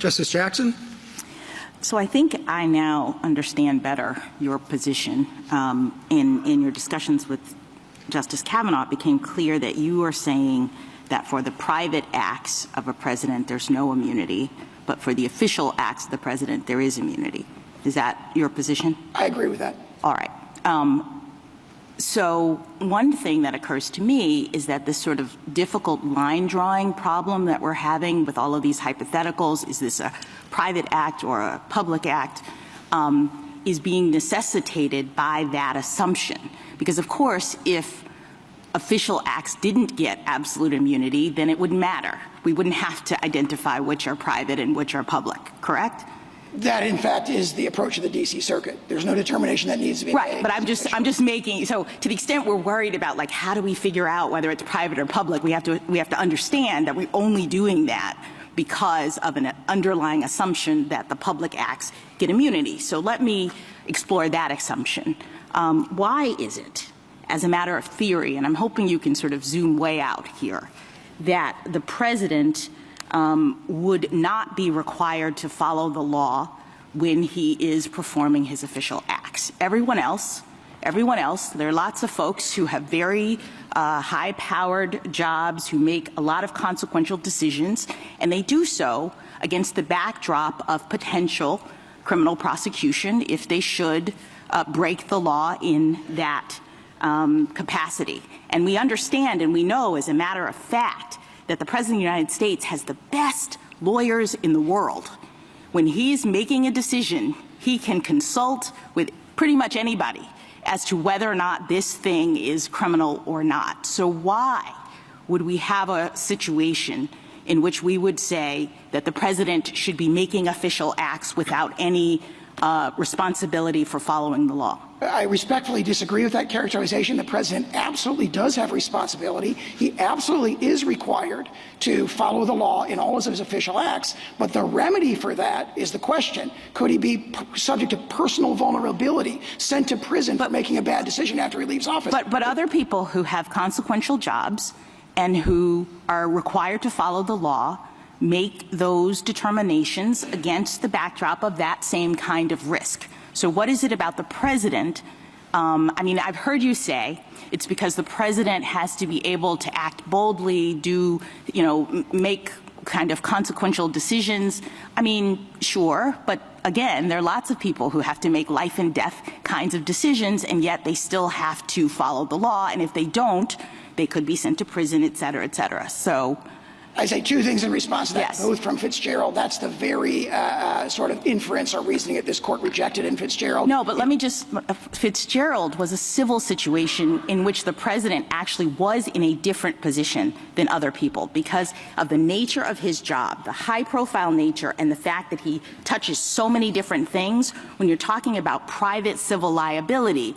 Justice Jackson? So I think I now understand better your position. In your discussions with Justice Kavanaugh, it became clear that you are saying that for the private acts of a president, there's no immunity, but for the official acts of the president, there is immunity. Is that your position? I agree with that. All right. So one thing that occurs to me is that this sort of difficult line drawing problem that we're having with all of these hypotheticals, is this a private act or a public act, is being necessitated by that assumption. Because of course, if official acts didn't get absolute immunity, then it wouldn't matter. We wouldn't have to identify which are private and which are public, correct? That, in fact, is the approach of the D.C. Circuit. There's no determination that needs to be right, made. But I'm just making, so to the extent we're worried about, like, how do we figure out whether it's private or public, we have to understand that we're only doing that because of an underlying assumption that the public acts get immunity. So let me explore that assumption. Why is it, as a matter of theory, and I'm hoping you can sort of zoom way out here, that the president would not be required to follow the law when he is performing his official acts? Everyone else, there are lots of folks who have very high-powered jobs, who make a lot of consequential decisions, and they do so against the backdrop of potential criminal prosecution if they should break the law in that capacity. And we understand and we know, as a matter of fact, that the President of the United States has the best lawyers in the world. When he's making a decision, he can consult with pretty much anybody as to whether or not this thing is criminal or not. So why would we have a situation in which we would say that the president should be making official acts without any responsibility for following the law? I respectfully disagree with that characterization. The president absolutely does have responsibility. He absolutely is required to follow the law in all of his official acts. But the remedy for that is the question: could he be subject to personal vulnerability, sent to prison for making a bad decision after he leaves office? But other people who have consequential jobs and who are required to follow the law make those determinations against the backdrop of that same kind of risk. So what is it about the president? I mean, I've heard you say it's because the president has to be able to act boldly, make kind of consequential decisions. I mean, sure, but again, there are lots of people who have to make life and death kinds of decisions, and yet they still have to follow the law. And if they don't, they could be sent to prison, et cetera, et cetera. So I say two things in response to that, yes. Both from Fitzgerald. That's the very sort of inference or reasoning that this court rejected in Fitzgerald. No, but let me just, Fitzgerald was a civil situation in which the president actually was in a different position than other people because of the nature of his job, the high-profile nature, and the fact that he touches so many different things. When you're talking about private civil liability,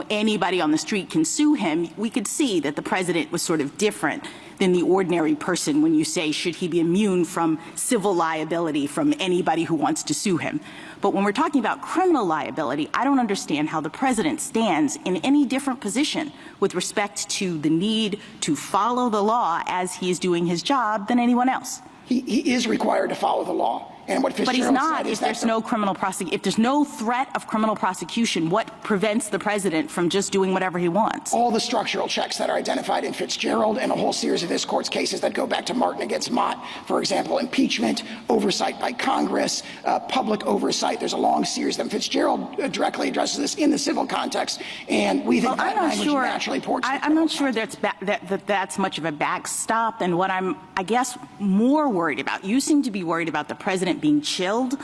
anybody on the street can sue him. We could see that the president was sort of different than the ordinary person when you say, should he be immune from civil liability from anybody who wants to sue him? But when we're talking about criminal liability, I don't understand how the president stands in any different position with respect to the need to follow the law as he is doing his job than anyone else. He is required to follow the law. And what Fitzgerald but he's not said is if there's no criminal if there's no threat of criminal prosecution, what prevents the president from just doing whatever he wants? All the structural checks that are identified in Fitzgerald and a whole series of this court's cases that go back to Martin against Mott, for example, impeachment, oversight by Congress, public oversight. There's a long series of them. Fitzgerald directly addresses this in the civil context, and we think that language naturally ports. I'm not sure that's much of a backstop. And what I'm, I guess, more worried about, you seem to be worried about the president being chilled.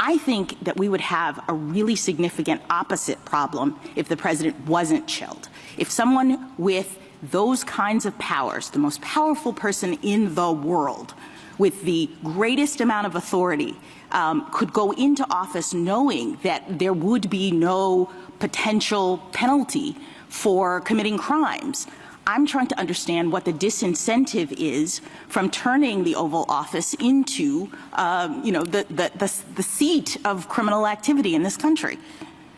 I think that we would have a really significant opposite problem if the president wasn't chilled. If someone with those kinds of powers, the most powerful person in the world, with the greatest amount of authority, could go into office knowing that there would be no potential penalty for committing crimes, I'm trying to understand what the disincentive is from turning the Oval Office into, the seat of criminal activity in this country.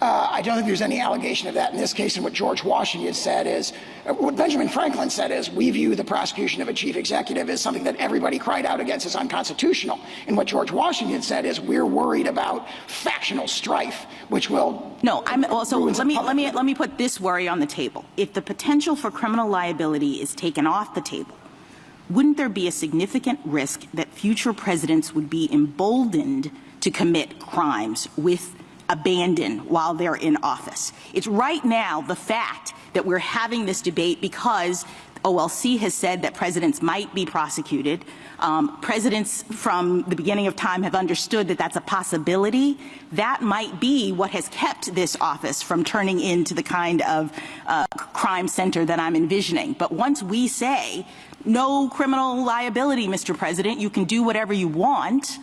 I don't think there's any allegation of that in this case. And what George Washington said is, what Benjamin Franklin said is, we view the prosecution of a chief executive as something that everybody cried out against as unconstitutional. And what George Washington said is, we're worried about factional strife, which will. No, I'm also, let me put this worry on the table. If the potential for criminal liability is taken off the table, wouldn't there be a significant risk that future presidents would be emboldened to commit crimes with abandon while they're in office? It's right now the fact that we're having this debate because OLC has said that presidents might be prosecuted. Presidents from the beginning of time have understood that that's a possibility. That might be what has kept this office from turning into the kind of crime center that I'm envisioning. But once we say, no criminal liability, Mr. President, you can do whatever you want,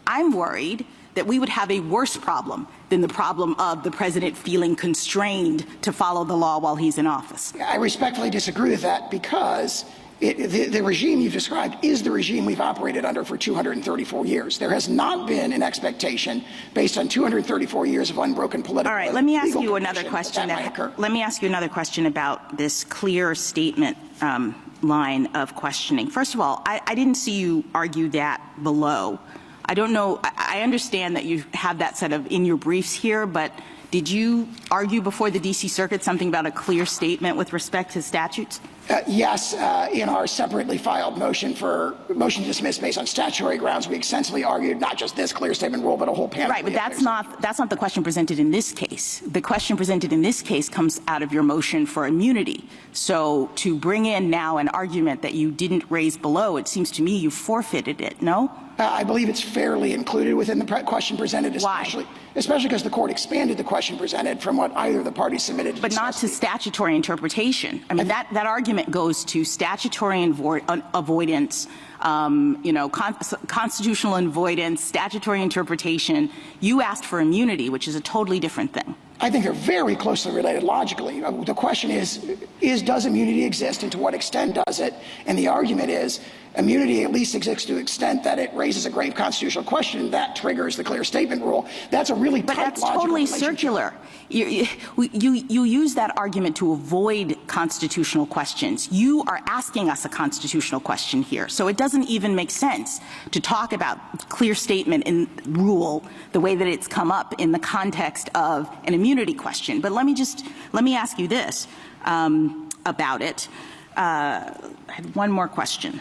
I'm worried that we would have a worse problem than the problem of the president feeling constrained to follow the law while he's in office. I respectfully disagree with that because the regime you've described is the regime we've operated under for 234 years. There has not been an expectation based on 234 years of unbroken political. All right, let me ask you another question. Let me ask you another question about this clear statement line of questioning. First of all, I didn't see you argue that below. I don't know. I understand that you have that set of in your briefs here, but did you argue before the D.C. Circuit something about a clear statement with respect to statutes? Yes, in our separately filed motion to dismiss based on statutory grounds, we extensively argued not just this clear statement rule, but a whole panel. Right, but that's not the question presented in this case. The question presented in this case comes out of your motion for immunity. So to bring in now an argument that you didn't raise below, it seems to me you forfeited it. No? I believe it's fairly included within the question presented, especially because the court expanded the question presented from what either of the parties submitted. But not to statutory interpretation. I mean, that argument goes to statutory avoidance, constitutional avoidance, statutory interpretation. You asked for immunity, which is a totally different thing. I think they're very closely related logically. The question is does immunity exist and to what extent does it? And the argument is immunity at least exists to the extent that it raises a grave constitutional question that triggers the clear statement rule. That's a really tight logical logical totally circular. You use that argument to avoid constitutional questions. You are asking us a constitutional question here. So it doesn't even make sense to talk about clear statement in rule the way that it's come up in the context of an immunity question. But let me ask you this about it. I had one more question.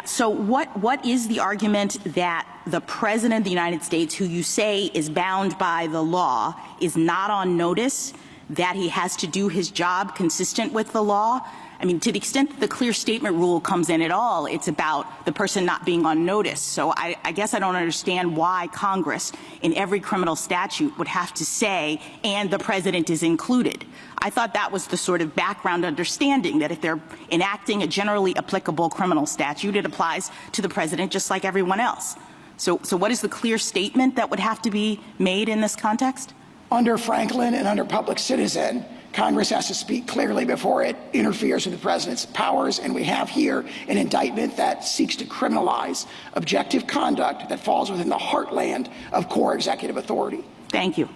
So what is the argument that the President of the United States, who you say is bound by the law, is not on notice that he has to do his job consistent with the law? I mean, to the extent that the clear statement rule comes in at all, it's about the person not being on notice. So I guess I don't understand why Congress in every criminal statute would have to say, and the president is included. I thought that was the sort of background understanding that if they're enacting a generally applicable criminal statute, it applies to the president just like everyone else. So what is the clear statement that would have to be made in this context? Under Franklin and under Public Citizen, Congress has to speak clearly before it interferes with the president's powers, and we have here an indictment that seeks to criminalize objective conduct that falls within the heartland of core executive authority. Thank you.